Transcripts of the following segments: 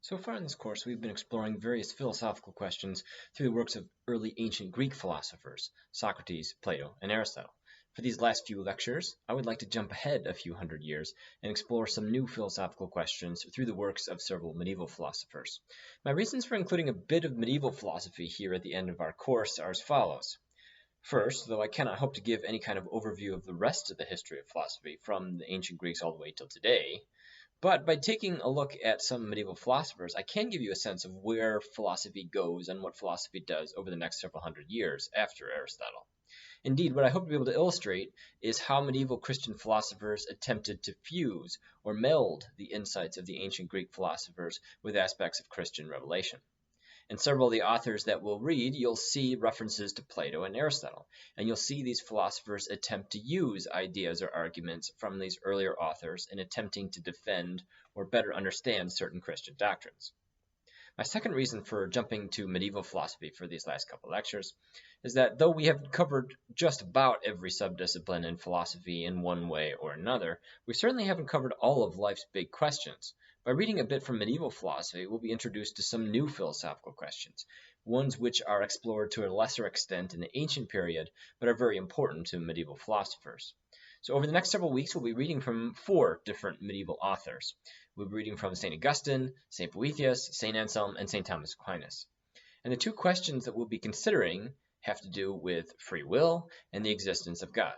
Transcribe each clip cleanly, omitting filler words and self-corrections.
So far in this course, we've been exploring various philosophical questions through the works of early ancient Greek philosophers, Socrates, Plato, and Aristotle. For these last few lectures, I would like to jump ahead a few hundred years and explore some new philosophical questions through the works of several medieval philosophers. My reasons for including a bit of medieval philosophy here at the end of our course are as follows. First, though I cannot hope to give any kind of overview of the rest of the history of philosophy from the ancient Greeks all the way till today, but by taking a look at some medieval philosophers, I can give you a sense of where philosophy goes and what philosophy does over the next several hundred years after Aristotle. Indeed, what I hope to be able to illustrate is how medieval Christian philosophers attempted to fuse or meld the insights of the ancient Greek philosophers with aspects of Christian revelation. In several of the authors that we'll read, you'll see references to Plato and Aristotle, and you'll see these philosophers attempt to use ideas or arguments from these earlier authors in attempting to defend or better understand certain Christian doctrines. My second reason for jumping to medieval philosophy for these last couple lectures is that though we have covered just about every subdiscipline in philosophy in one way or another, we certainly haven't covered all of life's big questions. By reading a bit from medieval philosophy, we'll be introduced to some new philosophical questions, ones which are explored to a lesser extent in the ancient period, but are very important to medieval philosophers. So over the next several weeks, we'll be reading from 4 different medieval authors. We'll be reading from St. Augustine, St. Boethius, St. Anselm, and St. Thomas Aquinas. And the 2 questions that we'll be considering have to do with free will and the existence of God.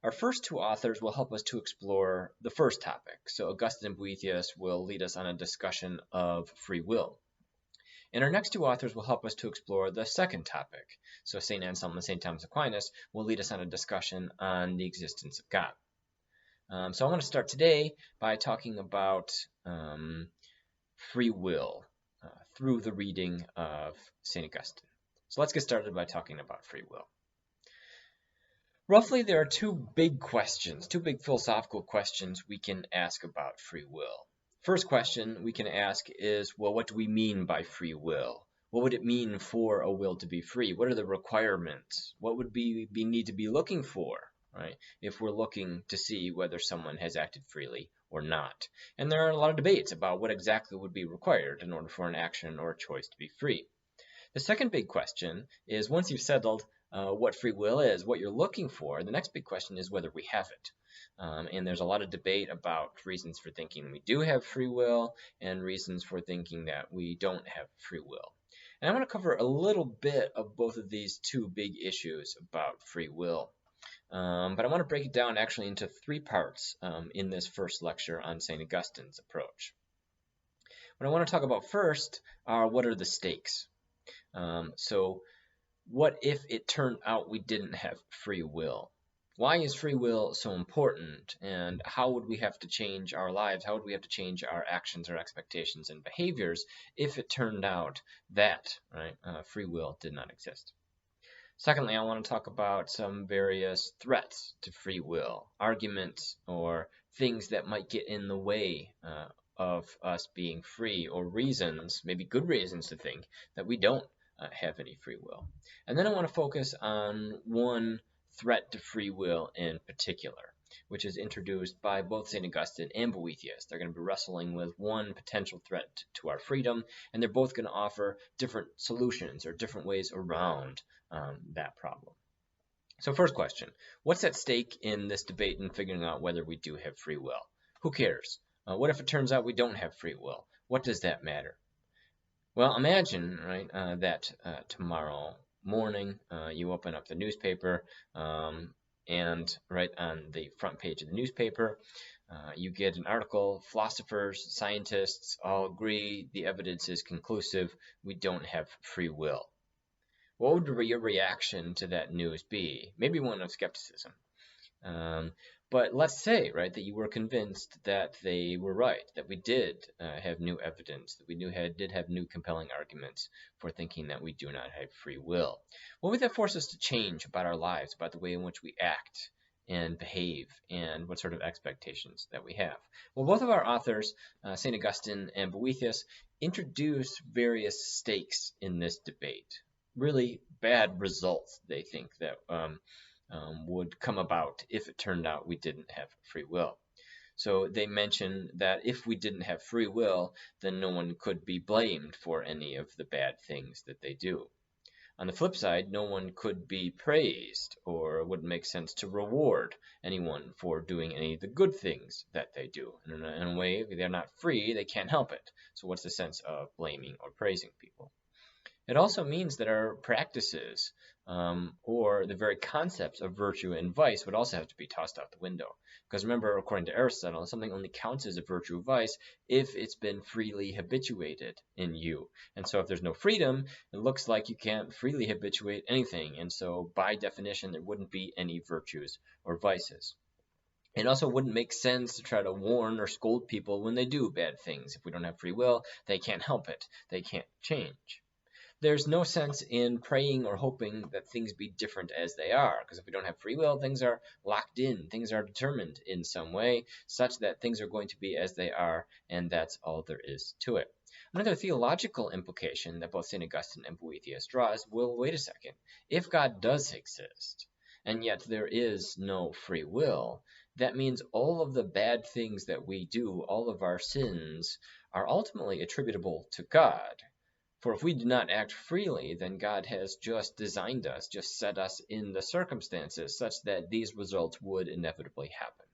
Our first 2 authors will help us to explore the first topic. So Augustine and Boethius will lead us on a discussion of free will. And our next 2 authors will help us to explore the second topic. So St. Anselm and St. Thomas Aquinas will lead us on a discussion on the existence of God. So I want to start today by talking about free will through the reading of St. Augustine. So let's get started by talking about free will. Roughly, there are 2 big questions, 2 big philosophical questions we can ask about free will. First question we can ask is, well, what do we mean by free will? What would it mean for a will to be free? What are the requirements? What would we need to be looking for, right, if we're looking to see whether someone has acted freely or not? And there are a lot of debates about what exactly would be required in order for an action or a choice to be free. The second big question is, once you've settled what free will is, what you're looking for, the next big question is whether we have it. And there's a lot of debate about reasons for thinking we do have free will and reasons for thinking that we don't have free will. And I want to cover a little bit of both of these 2 big issues about free will. But I want to break it down actually into 3 parts in this first lecture on St. Augustine's approach. What I want to talk about first are what are the stakes. So what if it turned out we didn't have free will? Why is free will so important, and how would we have to change our lives? How would we have to change our actions, our expectations, and behaviors if it turned out that free will did not exist? Secondly, I want to talk about some various threats to free will, arguments or things that might get in the way of us being free, or reasons, maybe good reasons to think that we don't have any free will. And then I want to focus on one threat to free will in particular, which is introduced by both St. Augustine and Boethius. They're going to be wrestling with one potential threat to our freedom, and they're both going to offer different solutions or different ways around that problem. So first question, what's at stake in this debate in figuring out whether we do have free will? Who cares? What if it turns out we don't have free will? What does that matter? Well, imagine, that tomorrow morning you open up the newspaper and right on the front page of the newspaper you get an article, philosophers, scientists all agree the evidence is conclusive, we don't have free will. What would your reaction to that news be? Maybe one of skepticism. But let's say, that you were convinced that they were right, that we did have new evidence, that we did have new compelling arguments for thinking that we do not have free will. What would that force us to change about our lives, about the way in which we act and behave, and what sort of expectations that we have? Well, both of our authors, St. Augustine and Boethius, introduce various stakes in this debate. Really bad results, they think, that would come about if it turned out we didn't have free will. So they mention that if we didn't have free will, then no one could be blamed for any of the bad things that they do. On the flip side, no one could be praised, or it wouldn't make sense to reward anyone for doing any of the good things that they do. And in a way, if they're not free, they can't help it. So what's the sense of blaming or praising people? It also means that our practices or the very concepts of virtue and vice would also have to be tossed out the window. Because remember, according to Aristotle, something only counts as a virtue or vice if it's been freely habituated in you. And so if there's no freedom, it looks like you can't freely habituate anything. And so by definition, there wouldn't be any virtues or vices. It also wouldn't make sense to try to warn or scold people when they do bad things. If we don't have free will, they can't help it. They can't change. There's no sense in praying or hoping that things be different as they are, because if we don't have free will, things are locked in, things are determined in some way, such that things are going to be as they are, and that's all there is to it. Another theological implication that both St. Augustine and Boethius draw is, well, wait a second. If God does exist, and yet there is no free will, that means all of the bad things that we do, all of our sins, are ultimately attributable to God. For if we do not act freely, then God has just designed us, just set us in the circumstances such that these results would inevitably happen.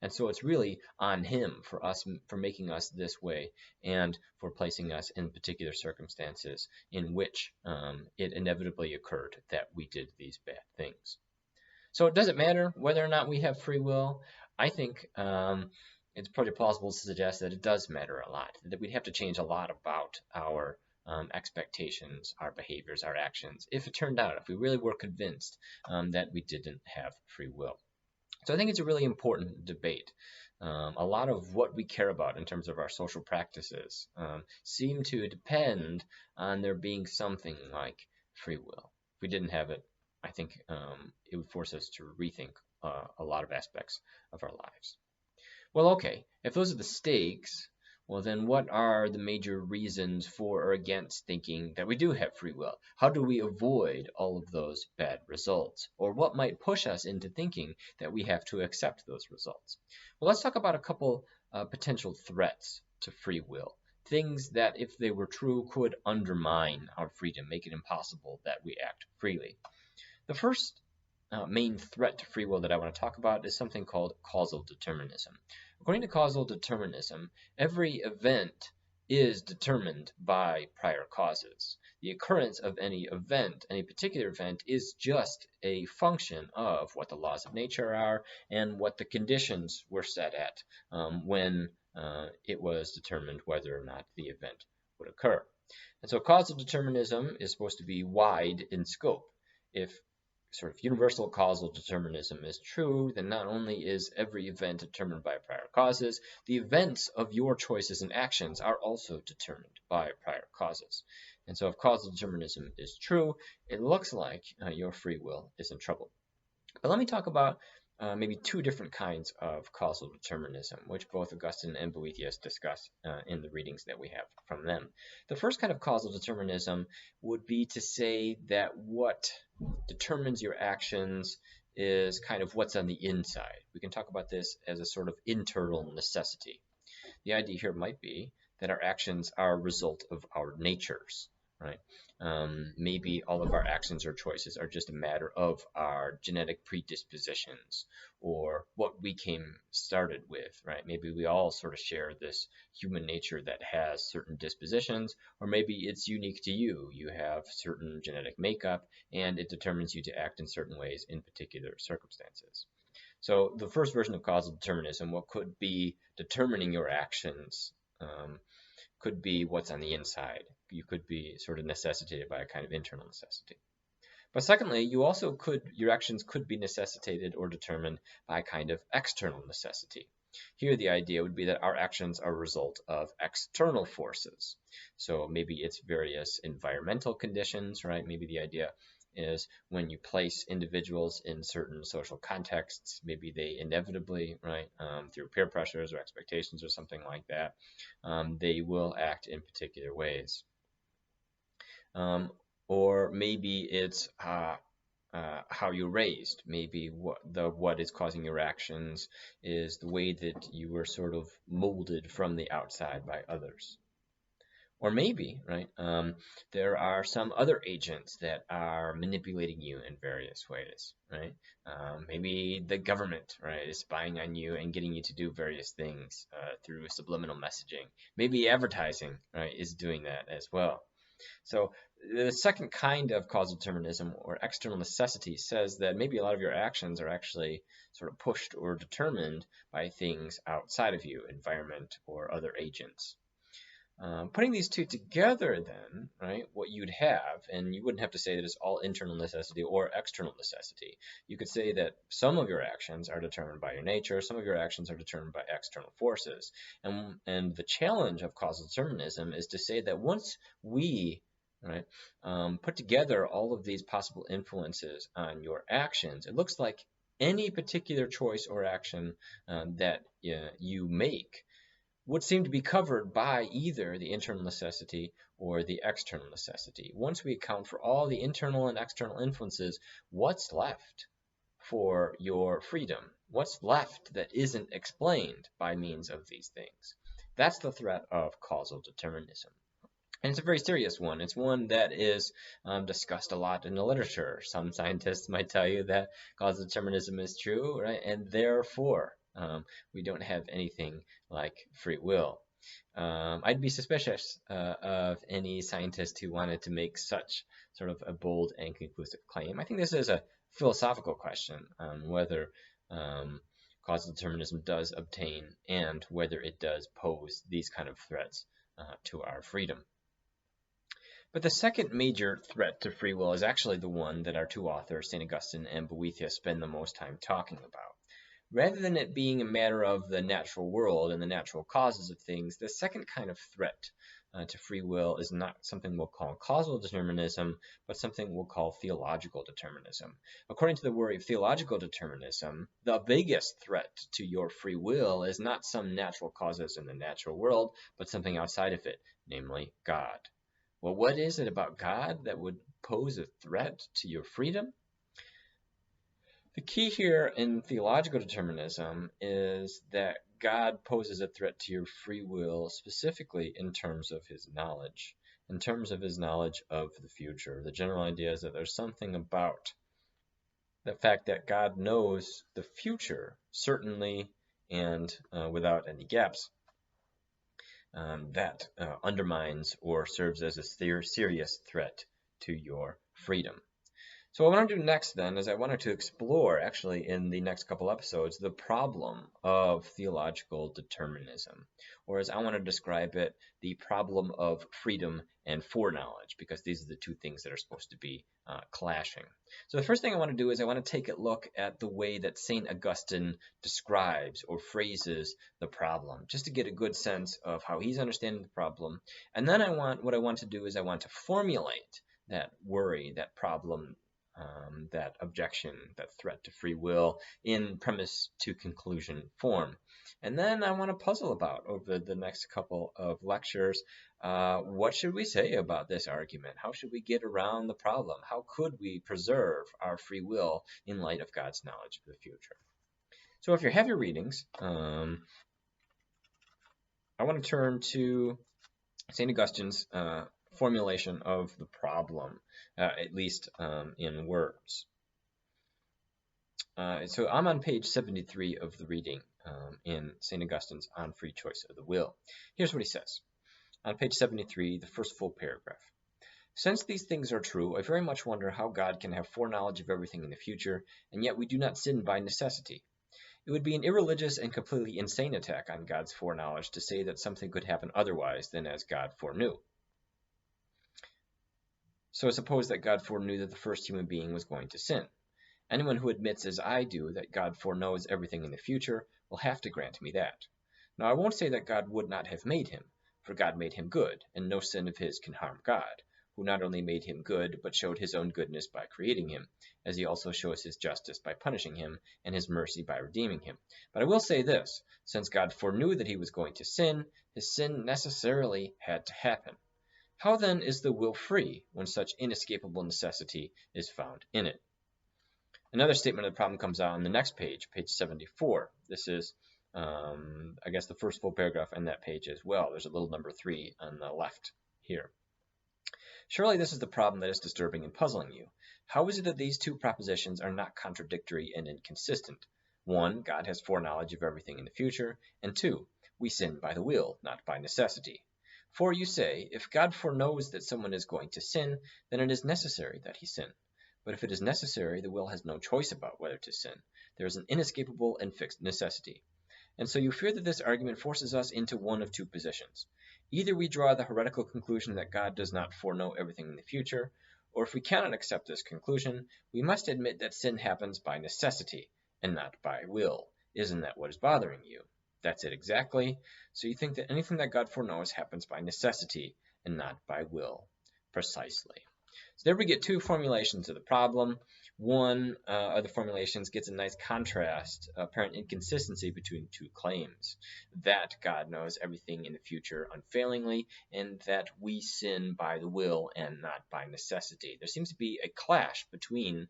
And so it's really on him for making us this way and for placing us in particular circumstances in which it inevitably occurred that we did these bad things. So does it matter whether or not we have free will? I think it's pretty plausible to suggest that it does matter a lot, that we'd have to change a lot about our expectations, our behaviors, our actions, if it turned out, if we really were convinced that we didn't have free will. So I think it's a really important debate. A lot of what we care about in terms of our social practices seem to depend on there being something like free will. If we didn't have it, I think it would force us to rethink a lot of aspects of our lives. Well, okay, if those are the stakes, well, then what are the major reasons for or against thinking that we do have free will? How do we avoid all of those bad results? Or what might push us into thinking that we have to accept those results? Well, let's talk about a couple potential threats to free will. Things that, if they were true, could undermine our freedom, make it impossible that we act freely. The first main threat to free will that I want to talk about is something called causal determinism. According to causal determinism, every event is determined by prior causes. The occurrence of any event, any particular event, is just a function of what the laws of nature are and what the conditions were set at when it was determined whether or not the event would occur. And so causal determinism is supposed to be wide in scope. If sort of universal causal determinism is true, then not only is every event determined by prior causes, the events of your choices and actions are also determined by prior causes. And so if causal determinism is true, it looks like your free will is in trouble. But let me talk about maybe two different kinds of causal determinism, which both Augustine and Boethius discuss in the readings that we have from them. The first kind of causal determinism would be to say that what determines your actions is kind of what's on the inside. We can talk about this as a sort of internal necessity. The idea here might be that our actions are a result of our natures, right? Maybe all of our actions or choices are just a matter of our genetic predispositions or what we came started with, right? Maybe we all sort of share this human nature that has certain dispositions, or maybe it's unique to you. You have certain genetic makeup and it determines you to act in certain ways in particular circumstances. So the first version of causal determinism, what could be determining your actions, could be what's on the inside. You could be sort of necessitated by a kind of internal necessity. But secondly, your actions could be necessitated or determined by a kind of external necessity. Here the idea would be that our actions are a result of external forces. So maybe it's various environmental conditions, right? Maybe the idea is when you place individuals in certain social contexts, maybe they inevitably, right, through peer pressures or expectations or something like that, they will act in particular ways. Or maybe it's how you're raised. Maybe what is causing your actions is the way that you were sort of molded from the outside by others. Or maybe, right, there are some other agents that are manipulating you in various ways, right? Maybe the government, right, is spying on you and getting you to do various things through subliminal messaging. Maybe advertising, right, is doing that as well. So the second kind of causal determinism, or external necessity, says that maybe a lot of your actions are actually sort of pushed or determined by things outside of you, environment or other agents. Putting these two together then, right, what you'd have, and you wouldn't have to say that it's all internal necessity or external necessity. You could say that some of your actions are determined by your nature, some of your actions are determined by external forces. And the challenge of causal determinism is to say that once we, right, put together all of these possible influences on your actions, it looks like any particular choice or action that you make would seem to be covered by either the internal necessity or the external necessity. Once we account for all the internal and external influences, what's left for your freedom? What's left that isn't explained by means of these things? That's the threat of causal determinism. And it's a very serious one. It's one that is discussed a lot in the literature. Some scientists might tell you that causal determinism is true, right? And therefore, we don't have anything like free will. I'd be suspicious of any scientist who wanted to make such sort of a bold and conclusive claim. I think this is a philosophical question on whether causal determinism does obtain and whether it does pose these kind of threats to our freedom. But the second major threat to free will is actually the one that our two authors, St. Augustine and Boethius, spend the most time talking about. Rather than it being a matter of the natural world and the natural causes of things, the second kind of threat to free will is not something we'll call causal determinism, but something we'll call theological determinism. According to the worry of theological determinism, the biggest threat to your free will is not some natural causes in the natural world, but something outside of it, namely God. Well, what is it about God that would pose a threat to your freedom? The key here in theological determinism is that God poses a threat to your free will specifically in terms of his knowledge, in terms of his knowledge of the future. The general idea is that there's something about the fact that God knows the future, certainly and without any gaps, that undermines or serves as a serious threat to your freedom. So what I want to do next then is I wanted to explore, actually in the next couple episodes, the problem of theological determinism, or as I want to describe it, the problem of freedom and foreknowledge, because these are the two things that are supposed to be clashing. So the first thing I want to do is I want to take a look at the way that St. Augustine describes or phrases the problem, just to get a good sense of how he's understanding the problem. And then what I want to do is I want to formulate that worry, that problem, that objection, that threat to free will in premise to conclusion form. And then I want to puzzle about over the next couple of lectures, what should we say about this argument? How should we get around the problem? How could we preserve our free will in light of God's knowledge of the future? So if you have your readings, I want to turn to St. Augustine's formulation of the problem, at least in words. So I'm on page 73 of the reading in St. Augustine's On Free Choice of the Will. Here's what he says. On page 73, the first full paragraph. Since these things are true, I very much wonder how God can have foreknowledge of everything in the future, and yet we do not sin by necessity. It would be an irreligious and completely insane attack on God's foreknowledge to say that something could happen otherwise than as God foreknew. So suppose that God foreknew that the first human being was going to sin. Anyone who admits, as I do, that God foreknows everything in the future will have to grant me that. Now I won't say that God would not have made him, for God made him good, and no sin of his can harm God, who not only made him good, but showed his own goodness by creating him, as he also shows his justice by punishing him, and his mercy by redeeming him. But I will say this, since God foreknew that he was going to sin, his sin necessarily had to happen. How then is the will free when such inescapable necessity is found in it? Another statement of the problem comes out on the next page, page 74. This is, I guess, the first full paragraph in that page as well. There's a little number 3 on the left here. Surely this is the problem that is disturbing and puzzling you. How is it that these two propositions are not contradictory and inconsistent? 1, God has foreknowledge of everything in the future, and 2, we sin by the will, not by necessity. For you say, if God foreknows that someone is going to sin, then it is necessary that he sin. But if it is necessary, the will has no choice about whether to sin. There is an inescapable and fixed necessity. And so you fear that this argument forces us into one of two positions. Either we draw the heretical conclusion that God does not foreknow everything in the future, or if we cannot accept this conclusion, we must admit that sin happens by necessity and not by will. Isn't that what is bothering you? That's it exactly. So you think that anything that God foreknows happens by necessity and not by will. Precisely. So there we get two formulations of the problem. One of the formulations gets a nice contrast, apparent inconsistency between two claims, that God knows everything in the future unfailingly, and that we sin by the will and not by necessity. There seems to be a clash between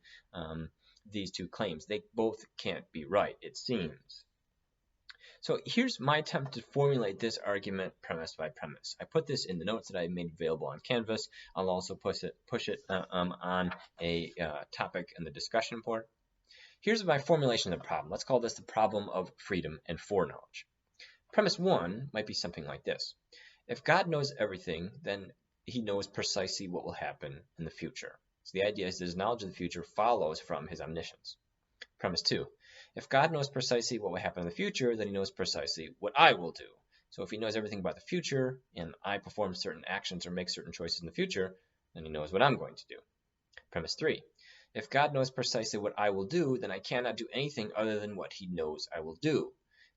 these two claims. They both can't be right, it seems. So here's my attempt to formulate this argument premise by premise. I put this in the notes that I made available on Canvas. I'll also push it on a topic in the discussion board. Here's my formulation of the problem. Let's call this the problem of freedom and foreknowledge. Premise 1 might be something like this. If God knows everything, then he knows precisely what will happen in the future. So the idea is that his knowledge of the future follows from his omniscience. Premise 2. If God knows precisely what will happen in the future, then he knows precisely what I will do. So if he knows everything about the future, and I perform certain actions or make certain choices in the future, then he knows what I'm going to do. Premise 3. If God knows precisely what I will do, then I cannot do anything other than what he knows I will do.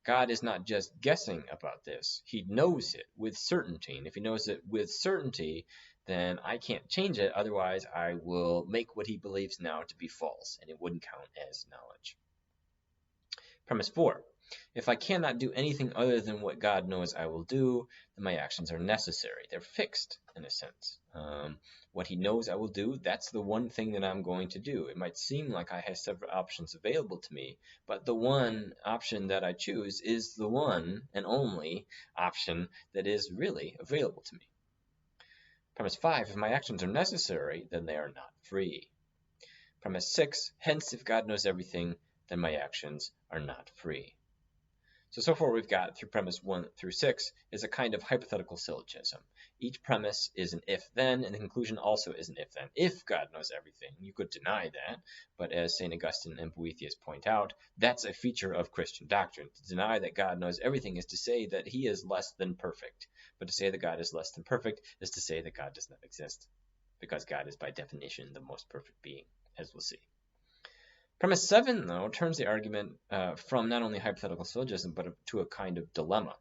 God is not just guessing about this. He knows it with certainty. And if he knows it with certainty, then I can't change it. Otherwise, I will make what he believes now to be false, and it wouldn't count as knowledge. Premise 4. If I cannot do anything other than what God knows I will do, then my actions are necessary. They're fixed, in a sense. What he knows I will do, that's the one thing that I'm going to do. It might seem like I have several options available to me, but the one option that I choose is the one and only option that is really available to me. Premise 5. If my actions are necessary, then they are not free. Premise 6. Hence, if God knows everything, then my actions are not free. So far we've got through premise 1 through 6 is a kind of hypothetical syllogism. Each premise is an if-then, and the conclusion also is an if-then. If God knows everything, you could deny that, but as St. Augustine and Boethius point out, that's a feature of Christian doctrine. To deny that God knows everything is to say that he is less than perfect, but to say that God is less than perfect is to say that God does not exist, because God is by definition the most perfect being, as we'll see. Premise 7, though, turns the argument from not only hypothetical syllogism, but to a kind of dilemma.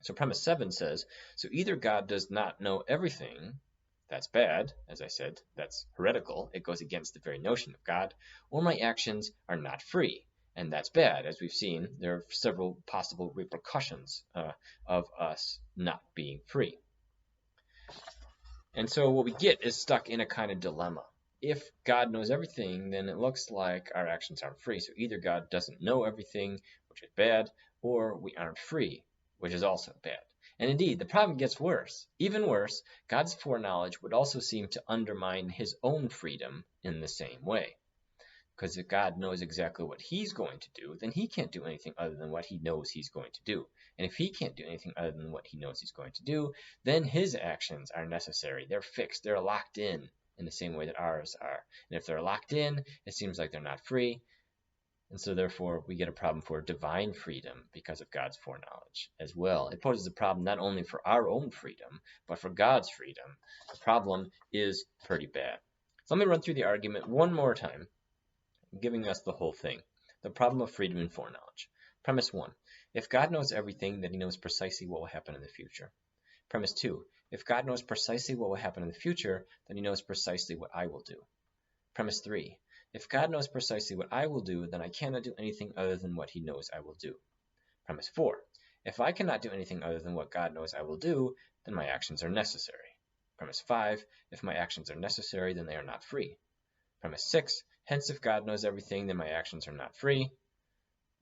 So premise 7 says, so either God does not know everything, that's bad, as I said, that's heretical, it goes against the very notion of God, or my actions are not free, and that's bad. As we've seen, there are several possible repercussions of us not being free. And so what we get is stuck in a kind of dilemma. If God knows everything, then it looks like our actions aren't free. So either God doesn't know everything, which is bad, or we aren't free, which is also bad. And indeed, the problem gets worse. Even worse, God's foreknowledge would also seem to undermine his own freedom in the same way. Because if God knows exactly what he's going to do, then he can't do anything other than what he knows he's going to do. And if he can't do anything other than what he knows he's going to do, then his actions are necessary. They're fixed. They're locked in the same way that ours are. And if they're locked in, it seems like they're not free. And so therefore, we get a problem for divine freedom because of God's foreknowledge as well. It poses a problem not only for our own freedom, but for God's freedom. The problem is pretty bad. So let me run through the argument one more time, giving us the whole thing. The problem of freedom and foreknowledge. Premise 1. If God knows everything, then he knows precisely what will happen in the future. Premise 2. If God knows precisely what will happen in the future, then he knows precisely what I will do. Premise 3. If God knows precisely what I will do, then I cannot do anything other than what he knows I will do. Premise 4. If I cannot do anything other than what God knows I will do, then my actions are necessary. Premise 5. If my actions are necessary, then they are not free. Premise 6. Hence, if God knows everything, then my actions are not free.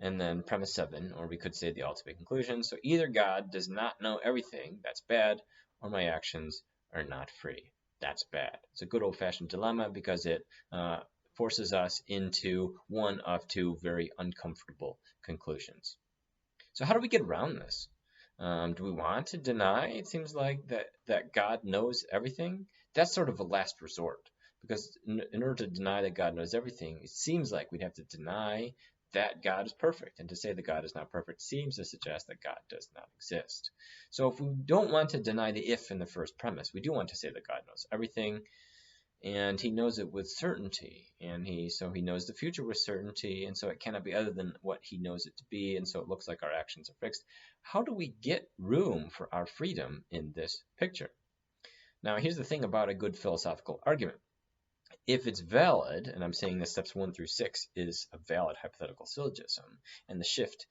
And then premise 7, or we could say the ultimate conclusion. So either God does not know everything, that's bad, or my actions are not free. That's bad. It's a good old-fashioned dilemma because it forces us into one of two very uncomfortable conclusions. So how do we get around this? Do we want to deny? It seems like that God knows everything. That's sort of a last resort, because in order to deny that God knows everything, it seems like we'd have to deny that God is perfect. And to say that God is not perfect seems to suggest that God does not exist. So if we don't want to deny the if in the first premise, we do want to say that God knows everything, and he knows it with certainty, and he knows the future with certainty, and so it cannot be other than what he knows it to be, and so it looks like our actions are fixed. How do we get room for our freedom in this picture? Now, here's the thing about a good philosophical argument. If it's valid, and I'm saying that steps 1 through 6 is a valid hypothetical syllogism, and the shift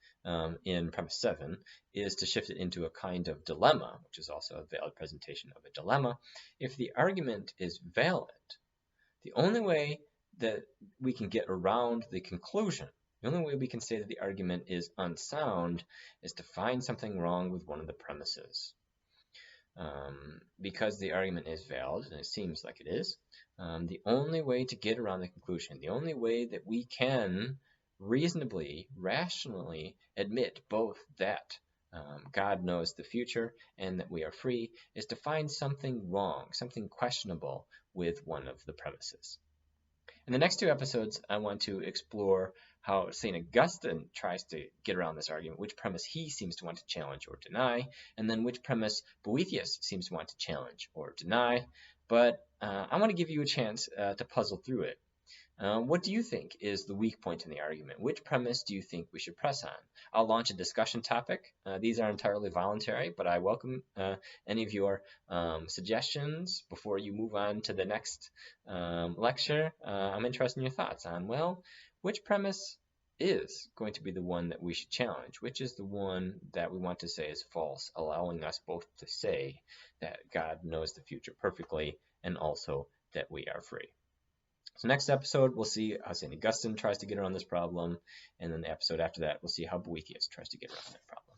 in premise 7 is to shift it into a kind of dilemma, which is also a valid presentation of a dilemma. If the argument is valid, the only way that we can get around the conclusion, the only way we can say that the argument is unsound, is to find something wrong with one of the premises. Because the argument is valid, and it seems like it is, the only way to get around the conclusion, the only way that we can reasonably, rationally admit both that God knows the future and that we are free, is to find something wrong, something questionable with one of the premises. In the next 2 episodes, I want to explore how St. Augustine tries to get around this argument, which premise he seems to want to challenge or deny, and then which premise Boethius seems to want to challenge or deny. But I want to give you a chance to puzzle through it. What do you think is the weak point in the argument? Which premise do you think we should press on? I'll launch a discussion topic. These are entirely voluntary, but I welcome any of your suggestions before you move on to the next lecture. I'm interested in your thoughts on, well, which premise is going to be the one that we should challenge? Which is the one that we want to say is false, allowing us both to say that God knows the future perfectly and also that we are free? So next episode, we'll see how St. Augustine tries to get around this problem, and then the episode after that, we'll see how Boethius tries to get around that problem.